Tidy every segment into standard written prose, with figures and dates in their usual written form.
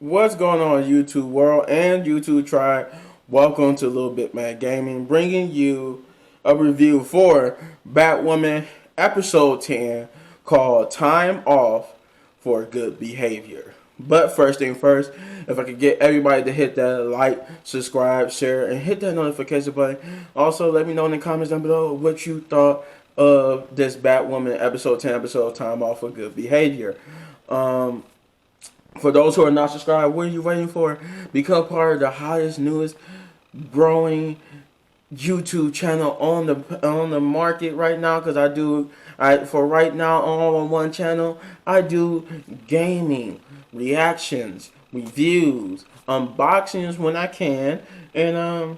What's going on, YouTube world and YouTube tribe? Welcome to LilBigMan Gaming, bringing you a review for Batwoman episode 10 called Time Off for Good Behavior. But first thing first, if I could get everybody to hit that like, subscribe, share, and hit that notification button. Also, let me know in the comments down below what you thought of this Batwoman episode 10 episode Time Off for Good Behavior. For those who are not subscribed, what are you waiting for? Become part of the hottest, newest, growing YouTube channel on the market right now. Because for right now, all on one channel, I do gaming, reactions, reviews, unboxings when I can, and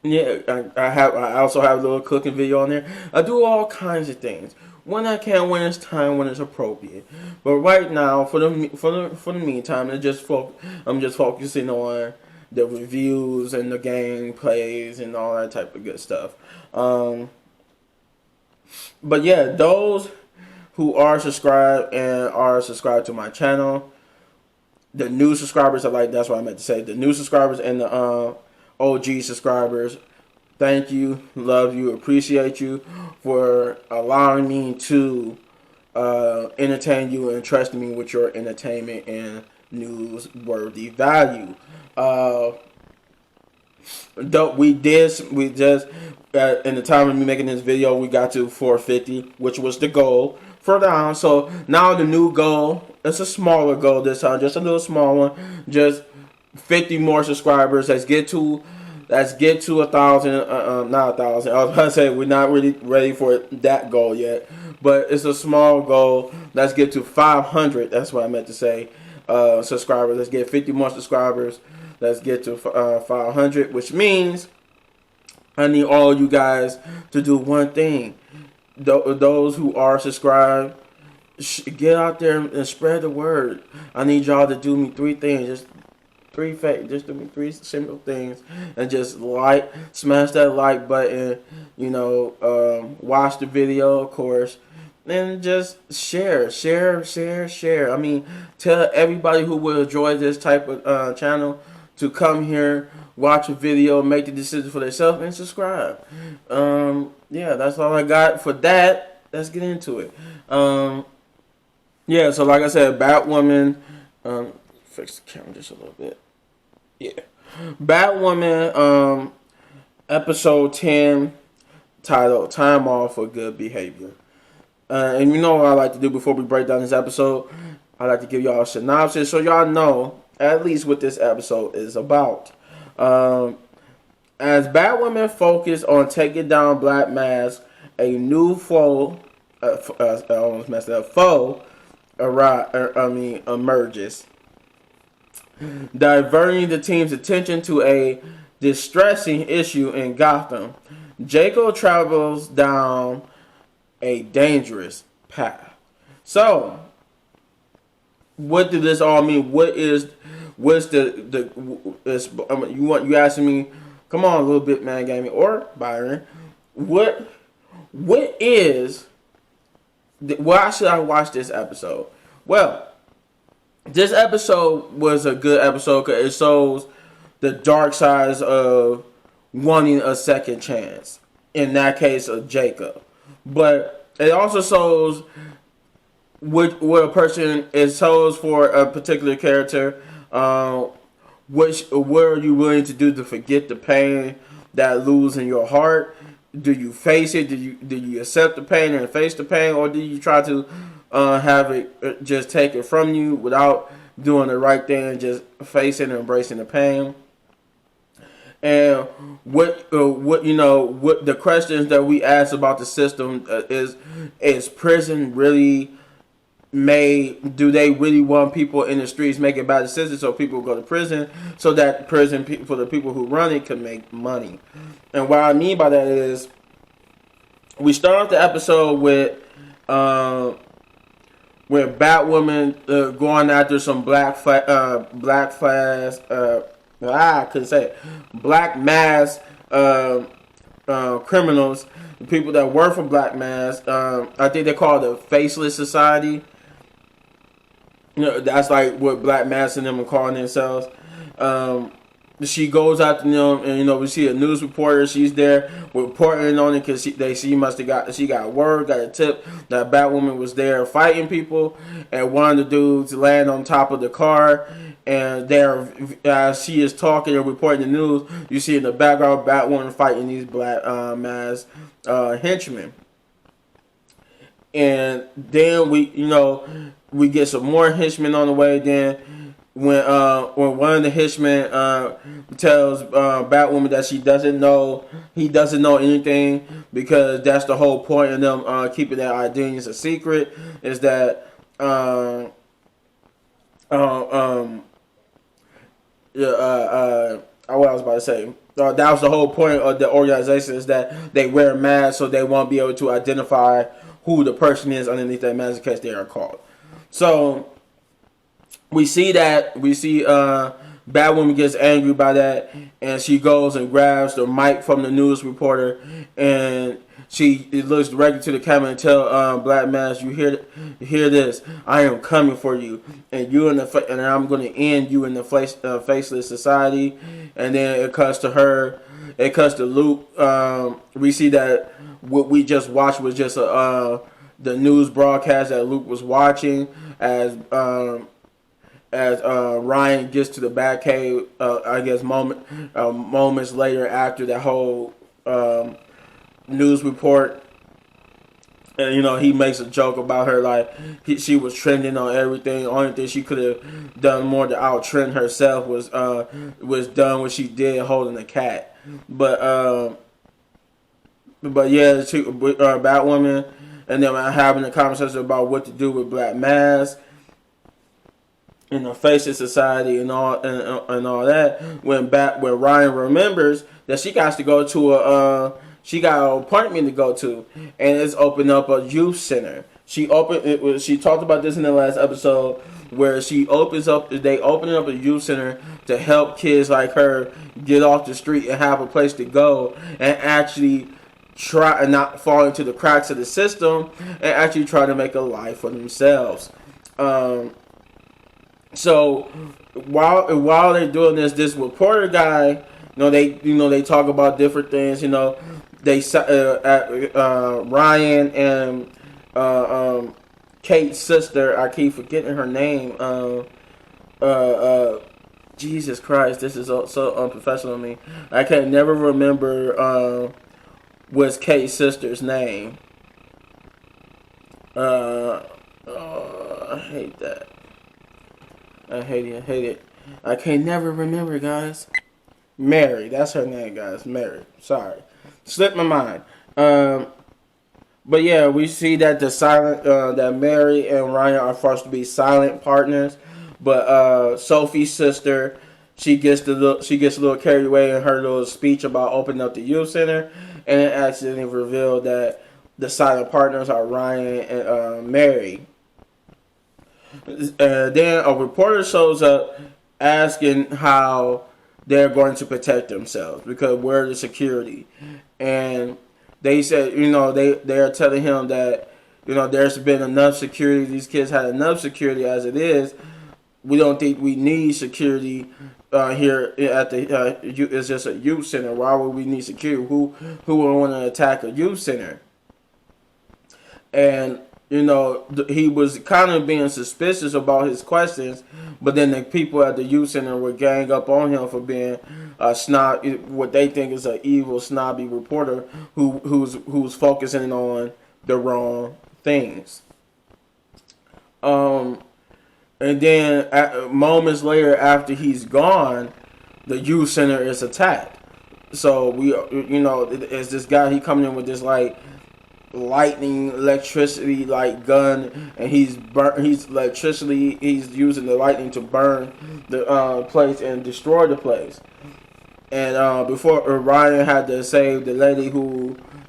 yeah, I also have a little cooking video on there. I do all kinds of things when I can, when it's time, when it's appropriate. But right now, for the meantime, I'm just focusing on the reviews and the gameplays and all that type of good stuff. But yeah, those who are subscribed to my channel, the new subscribers that's what I meant to say. The new subscribers and the OG subscribers, thank you, love you, appreciate you for allowing me to entertain you and trusting me with your entertainment and newsworthy value. We just in the time of me making this video, we got to 450, which was the goal for now. So now the new goal, it's a smaller goal this time, just a little small one, just 50 more subscribers. Let's get to 1,000. Not 1,000. I was about to say we're not really ready for that goal yet, but it's a small goal. Let's get to 500. That's what I meant to say. Subscribers. Let's get 50 more subscribers. Let's get to 500, which means I need all you guys to do one thing. Those who are subscribed, get out there and spread the word. I need y'all to do me three things. Just do me three simple things, and just smash that like button. Watch the video, of course, and just share. I mean, tell everybody who will enjoy this type of channel to come here, watch a video, make the decision for themselves, and subscribe. Yeah, that's all I got for that. Let's get into it. Yeah, so like I said, Batwoman. Fix the camera just a little bit. Yeah, Batwoman, episode 10, titled "Time Off for Good Behavior." And you know what I like to do before we break down this episode? I like to give y'all a synopsis so y'all know at least what this episode is about. As Batwoman focused on taking down Black Mask, a new foe, I almost messed up, emerges, diverting the team's attention to a distressing issue in Gotham. Jacob travels down a dangerous path. So, what does this all mean? You asking me? Come on, LilBigMan Gaming or Byron. Why should I watch this episode? Well, this episode was a good episode because it shows the dark sides of wanting a second chance. In that case, of Jacob. But it also shows what a person is shows for a particular character. What are you willing to do to forget the pain that lose in your heart? Do you face it? Do you accept the pain and face the pain, or do you try to have it just take it from you without doing the right thing and just facing and embracing the pain? And what the questions that we ask about the system is prison really do they really want people in the streets making bad decisions so people go to prison so that prison for the people who run it can make money? And what I mean by that is we start off the episode with Batwoman going after some Black Mask criminals, people that work for Black Mask. I think they call it the Faceless Society. You know, that's like what Black Mass and them are calling themselves. Um, she goes after them, and we see a news reporter. She's there reporting on it because she got word, got a tip that Batwoman was there fighting people, and one of the dudes land on top of the car. And there, as she is talking and reporting the news, you see in the background Batwoman fighting these Black Mass henchmen. And then we get some more henchmen on the way. Then when one of the henchmen tells Batwoman that he doesn't know anything, because that's the whole point of them keeping their identities a secret, is that what I was about to say. That was the whole point of the organization, is that they wear masks so they won't be able to identify who the person is underneath that mask in case they are caught. So we see Batwoman gets angry by that, and she goes and grabs the mic from the news reporter, and she looks directly to the camera and tell Black Mass, "You hear this? I am coming for you, and and I'm going to end you in the faceless society." And then it cuts to her. It cuts to Luke. We see that what we just watched was just the news broadcast that Luke was watching as Ryan gets to the Batcave. I guess moments later after that whole news report, and he makes a joke about her, like she was trending on everything. The only thing she could have done more to out trend herself was done what she did holding the cat. But yeah, Batwoman and them having a conversation about what to do with Black Mass in the face of society and all that. When Ryan remembers that she got to go to she got an appointment to go to, and it's opened up a youth center. She talked about this in the last episode, where they open up a youth center to help kids like her get off the street and have a place to go, and actually try and not fall into the cracks of the system, and actually try to make a life for themselves. So while they're doing this reporter guy, they talk about different things. They Ryan and Kate's sister. I keep forgetting her name. Jesus Christ, this is so unprofessional of me. I can never remember what's Kate's sister's name. I hate that. I hate it. I can never remember, guys. Mary, that's her name, guys. Mary. Sorry. Slipped my mind. But yeah, we see that that Mary and Ryan are forced to be silent partners. But Sophie's sister, she gets a little carried away in her little speech about opening up the youth center, and it accidentally revealed that the silent partners are Ryan and Mary. Then a reporter shows up asking how they're going to protect themselves, because we're the security. And they said, they're telling him that, there's been enough security. These kids had enough security as it is. We don't think we need security here at the. It's just a youth center. Why would we need security? Who would want to attack a youth center? And he was kind of being suspicious about his questions, but then the people at the youth center would gang up on him for being a snob, what they think is an evil, snobby reporter who's focusing on the wrong things. And then moments later, after he's gone, the youth center is attacked. So it's this guy. He coming in with this lightning, electricity gun, and he's using the lightning to burn the place and destroy the place. And before Ryan had to save the lady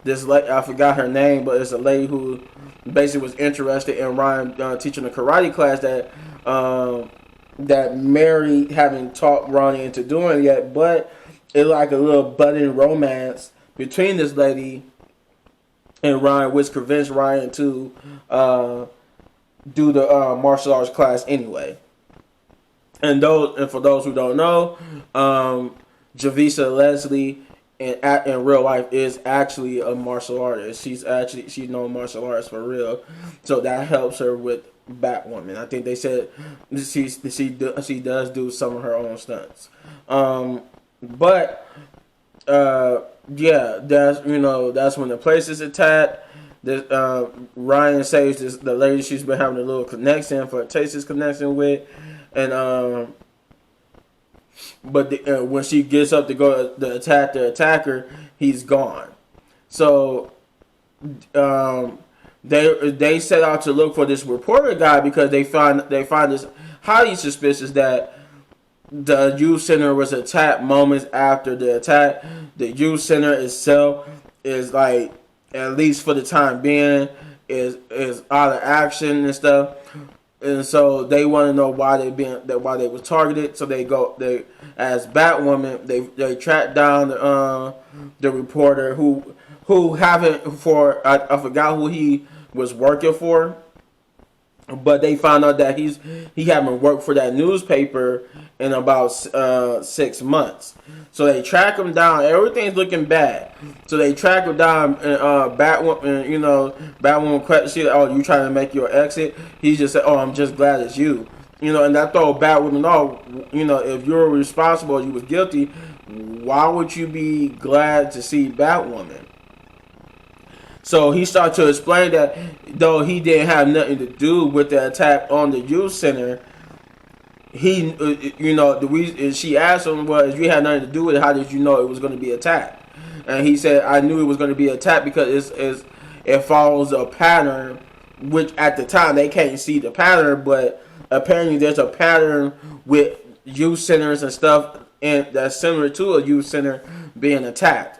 I forgot her name, but it's a lady who basically was interested in Ryan teaching a karate class that Mary haven't taught Ronnie into doing yet, but it's like a little budding romance between this lady and Ryan, which convinced Ryan to do the martial arts class anyway. And for those who don't know, Javisa Leslie in real life is actually a martial artist. She's known martial arts for real, so that helps her with Batwoman. I think they said she does do some of her own stunts. But yeah, that's when the place is attacked. Ryan saves the lady she's been having a little connection for a Tasis connection with, and but when she gets up to go to attack the attacker, he's gone. So they set out to look for this reporter guy because they find this highly suspicious that the youth center was attacked moments after the attack. The youth center itself is like, at least for the time being, is out of action and stuff. And so they want to know why they was targeted. So they as Batwoman, they track down the reporter who I forgot who he was working for, but they found out that he haven't worked for that newspaper in about 6 months. So they track him down. Everything's looking bad. So they track him down, and Batwoman, Batwoman question, "Oh, you trying to make your exit?" He just said, "Oh, I'm just glad it's you." And that throw Batwoman off. If you're responsible, you was guilty, why would you be glad to see Batwoman? So he started to explain that though he didn't have nothing to do with the attack on the youth center, the reason she asked him was, "You had nothing to do with it. How did you know it was going to be attacked?" And he said, "I knew it was going to be attacked because it follows a pattern, which at the time they can't see the pattern, but apparently there's a pattern with youth centers and stuff, and that's similar to a youth center being attacked."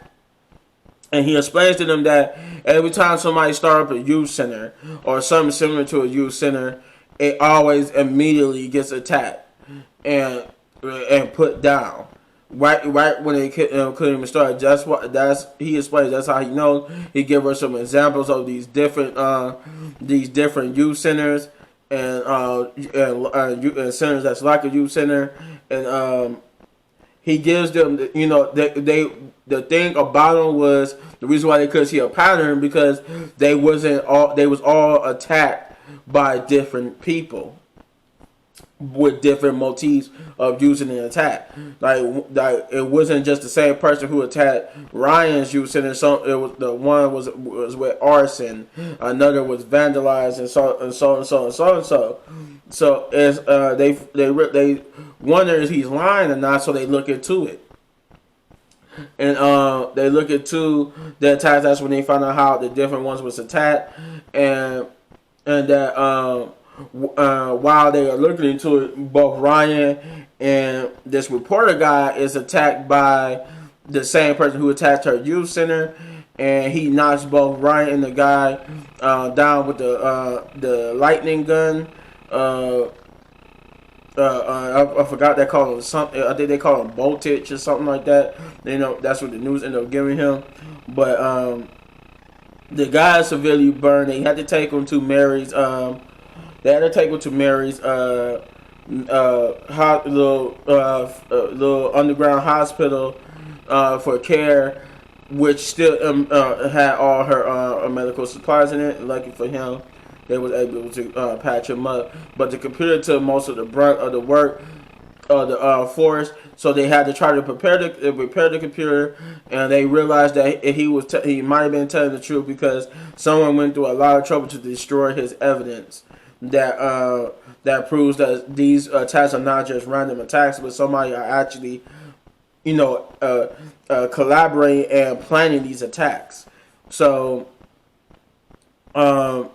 And he explains to them that every time somebody starts up a youth center or something similar to a youth center, it always immediately gets attacked and put down right when they couldn't even start. He explains. That's how he knows. He gives us some examples of these different youth centers and centers that's like a youth center, and he gives them the thing about them was the reason why they couldn't see a pattern because they was all attacked by different people with different motifs of using an attack. Like it wasn't just the same person who attacked Ryan's youth center. The one was with arson, another was vandalized, and so. So as they wonder if he's lying or not, so they look into it. And they look into the attacks. That's when they find out how the different ones was attacked, and that while they are looking into it, both Ryan and this reporter guy is attacked by the same person who attacked her youth center, and he knocks both Ryan and the guy down with the lightning gun. I forgot they call him something. I think they call him voltage or something like that. That's what the news ended up giving him. But the guy is severely burned. They had to take him to Mary's. Little underground hospital for care, which still had all her medical supplies in it. Lucky for him, they was able to patch him up. But the computer took most of the brunt of the work of the force, so they had to try to repair the computer, and they realized that he might have been telling the truth because someone went through a lot of trouble to destroy his evidence that proves that these attacks are not just random attacks, but somebody are actually collaborating and planning these attacks. So so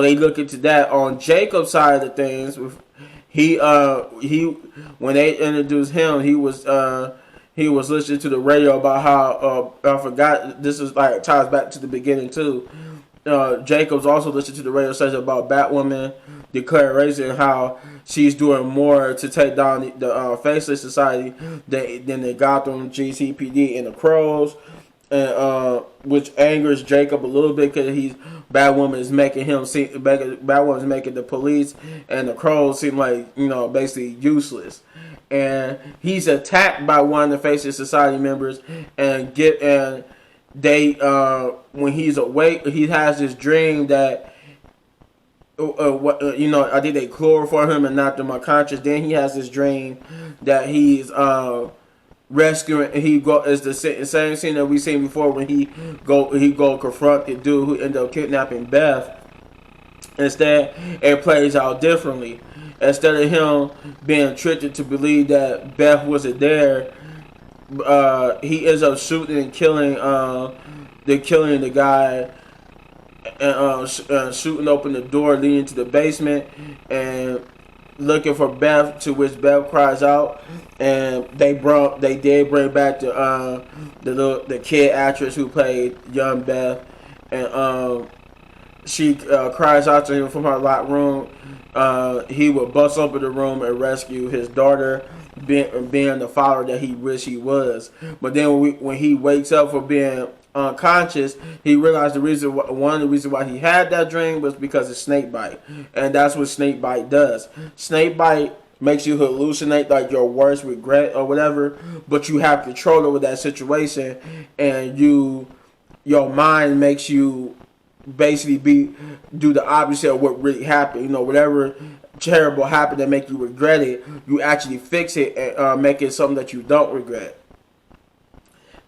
they look into that. On Jacob's side of things, he when they introduced him, he was listening to the radio about how I forgot, this is like ties back to the beginning too. Jacobs also listened to the radio station about Batwoman declaration, how she's doing more to take down the Faceless Society than the Gotham GCPD and the Crows. and which angers Jacob a little bit because Batwoman is making him seem Batwoman is making the police and the Crows seem like basically useless, and he's attacked by one of the Faceless Society members and they when he's awake he has this dream that I think they chloroform him and knocked him unconscious. Then he has this dream that he's rescuing. Is the same scene that we seen before when he go confront the dude who ended up kidnapping Beth. Instead, it plays out differently. Instead of him being tricked to believe that Beth wasn't there, he ends up shooting and killing the guy and shooting open the door leading to the basement and looking for Beth, to which Beth cries out, and they did bring back the kid actress who played young Beth, and she cries out to him from her locked room. He would bust open the room and rescue his daughter, being the father that he wished he was. But then when he wakes up for being unconscious, he realized one of the reasons why he had that dream was because of snake bite, and that's what snake bite does. Snake bite makes you hallucinate like your worst regret or whatever, but you have control over that situation, and your mind makes you basically do the opposite of what really happened. Whatever terrible happened that make you regret it, you actually fix it and make it something that you don't regret.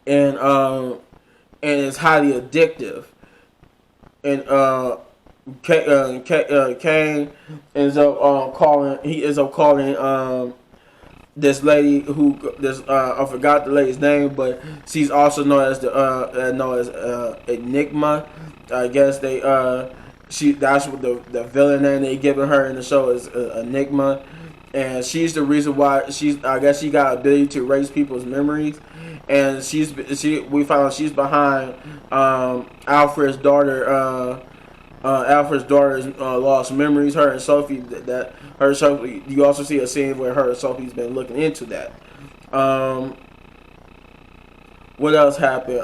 And it's highly addictive. And Kane ends up calling this lady I forgot the lady's name, but she's also known as Enigma. I guess that's what the villain name they giving her in the show is Enigma, and she's the reason why I guess she got ability to erase people's memories, and we found out she's behind Alfred's daughter. Alfred's daughter's lost memories. Her and Sophie. You also see a scene where her and Sophie's been looking into that. What else happened?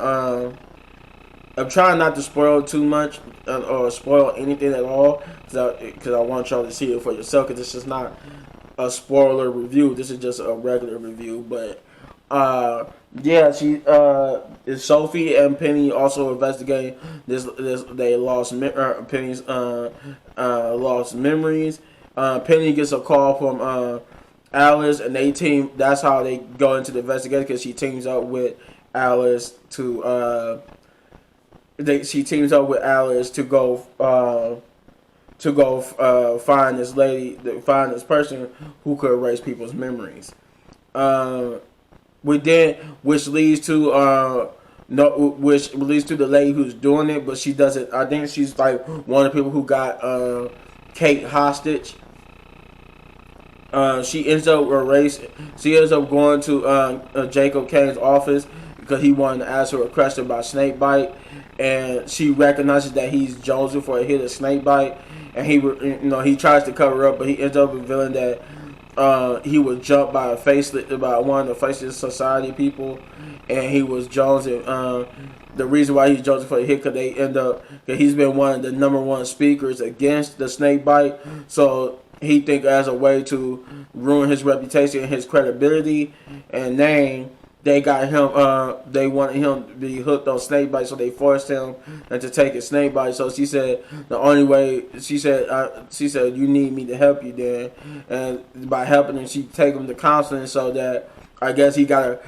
I'm trying not to spoil too much or spoil anything at all because I want y'all to see it for yourself. Because this is not a spoiler review. This is just a regular review. But yeah, Sophie and Penny also investigating this. They lost Penny's lost memories. Penny gets a call from Alice, and they team. That's how they go into the investigation because she teams up with Alice to. She teams up with Alice to go find this lady, find this person who could erase people's memories. Which leads to the lady who's doing it, but she doesn't. I think she's like one of the people who got Kate hostage. She ends up going to Jacob Kane's office because he wanted to ask her a question about snakebite, and she recognizes that he's Joseph for a hit of snakebite, and he tries to cover up, but he ends up revealing that he was jumped by one of the Faceless Society people, and he was Jones. And the reason why he's Joseph for a hit because he's been one of the #1 speakers against the snakebite, so he think as a way to ruin his reputation and his credibility and name. They got him. They wanted him to be hooked on snakebite, so they forced him to take a snakebite. So she said the only way. She said you need me to help you then, and by helping him, she take him to counseling so that I guess he gotta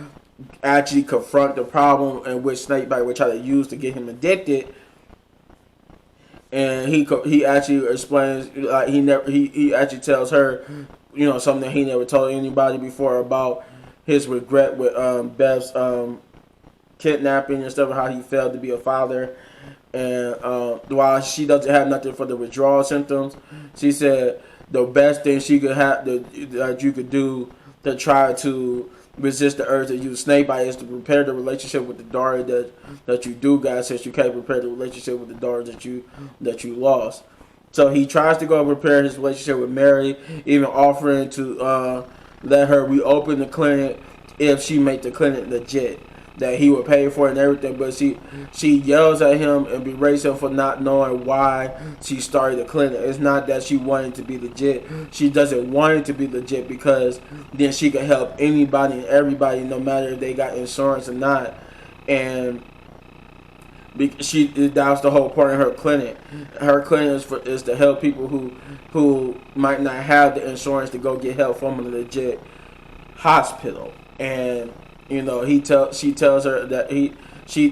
actually confront the problem in which snakebite would try to use to get him addicted. And he actually explains like he actually tells her something that he never told anybody before about his regret with Beth's kidnapping and stuff, and how he failed to be a father. And while she doesn't have nothing for the withdrawal symptoms, she said the best thing she could have that you could do to try to resist the urge to use snakebite is to repair the relationship with the daughter that you do got, since you can't repair the relationship with the daughter that you lost. So he tries to go repair his relationship with Mary, even offering to let her reopen the clinic if she make the clinic legit. that he would pay for it and everything, but she yells at him and berates him for not knowing why she started the clinic. It's not that she wanted to be legit. She doesn't want it to be legit because then she can help anybody and everybody, no matter if they got insurance or not. And that was the whole point of her clinic. Her clinic is to help people who might not have the insurance to go get help from a legit hospital. And she tells her that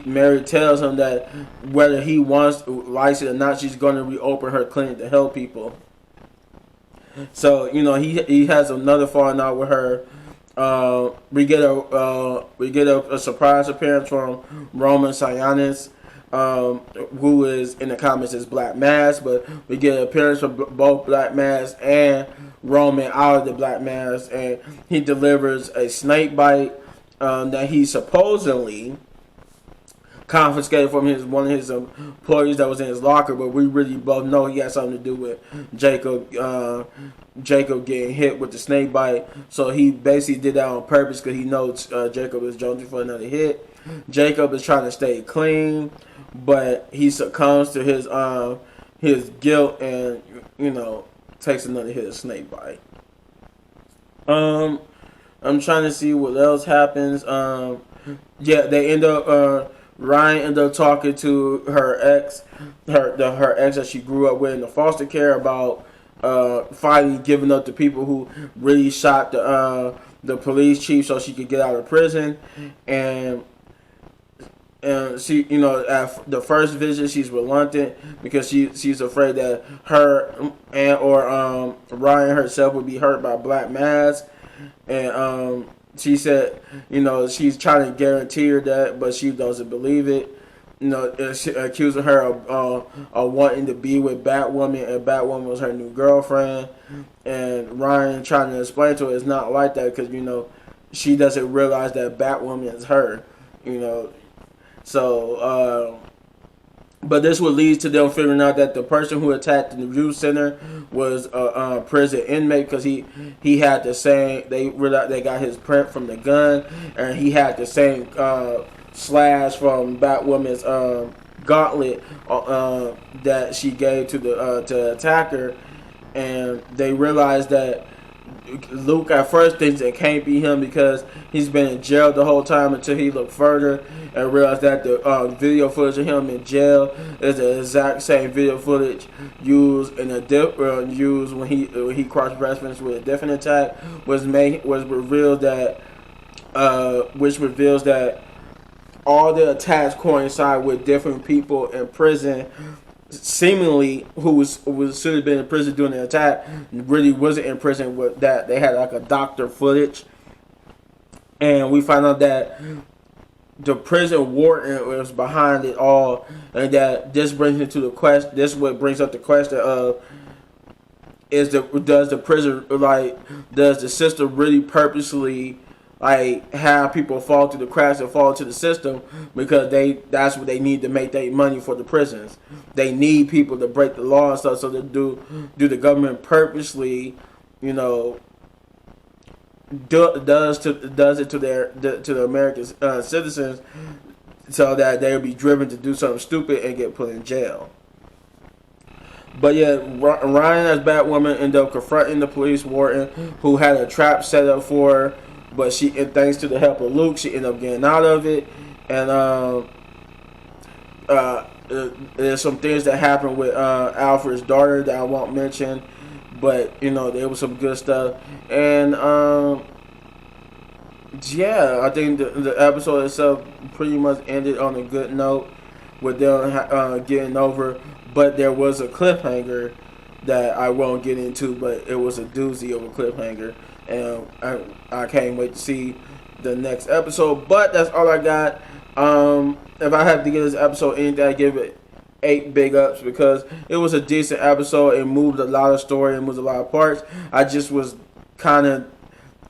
Mary tells him that whether he likes it or not, she's going to reopen her clinic to help people. So he has another falling out with her. We get a surprise appearance from Roman Sionis, who is in the comics as Black Mask, but we get an appearance from both Black Mask and Roman out of the Black Mask, and he delivers a snake bite that he supposedly confiscated from one of his employees that was in his locker, but we really both know he had something to do with Jacob getting hit with the snake bite. So he basically did that on purpose because he knows Jacob is jonesing for another hit. Jacob is trying to stay clean, but he succumbs to his guilt and takes another hit of snake bite. I'm trying to see what else happens. They end up Ryan ended up talking to her ex that she grew up with in the foster care about finally giving up to people who really shot the police chief so she could get out of prison. And she, at the first visit, she's reluctant because she's afraid that her or Ryan herself would be hurt by Black Mask. And she said, she's trying to guarantee her that, but she doesn't believe it. She accusing her of wanting to be with Batwoman, and Batwoman was her new girlfriend. And Ryan trying to explain to her it's not like that because she doesn't realize that Batwoman is her. So, but this would lead to them figuring out that the person who attacked the youth center was a prison inmate because he had the same. They realized they got his print from the gun, and he had the same slash from Batwoman's gauntlet that she gave to the attacker, and they realized that Luke at first thinks it can't be him because he's been in jail the whole time until he looked further and realized that the video footage of him in jail is the exact same video footage used in used when he cross-referenced with a different attack which reveals that all the attacks coincide with different people in prison. Seemingly, who should have been in prison during the attack, really wasn't in prison with that. They had like a doctor footage, and we found out that the prison warden was behind it all, and that this brings into the question. This is what brings up the question of does the system really purposely have people fall through the cracks and fall into the system because that's what they need to make their money for the prisons. They need people to break the law and stuff, so they do the government purposely, does it to the American citizens so that they'll be driven to do something stupid and get put in jail. But yeah, Ryan as Batwoman ended up confronting the police warden who had a trap set up for her. But thanks to the help of Luke, she ended up getting out of it. And there's some things that happened with Alfred's daughter that I won't mention. But, there was some good stuff. And, I think the episode itself pretty much ended on a good note with them getting over. But there was a cliffhanger that I won't get into, but it was a doozy of a cliffhanger. And I can't wait to see the next episode. But that's all I got. If I have to give this episode anything, I give it 8 big ups because it was a decent episode. It moved a lot of story and moved a lot of parts. I just was kind of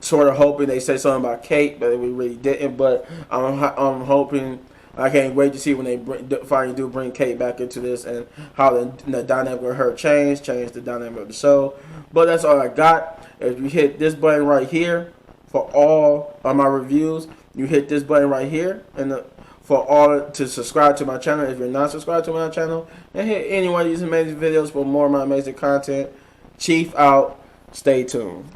sort of hoping they say something about Kate, but we really didn't. But I'm hoping. I can't wait to see when they finally do bring Kate back into this and how the dynamic of her change the dynamic of the show. But that's all I got. If you hit this button right here for all of my reviews, you hit this button right here, and for all to subscribe to my channel if you're not subscribed to my channel, and hit any one of these amazing videos for more of my amazing content. Chief out. Stay tuned.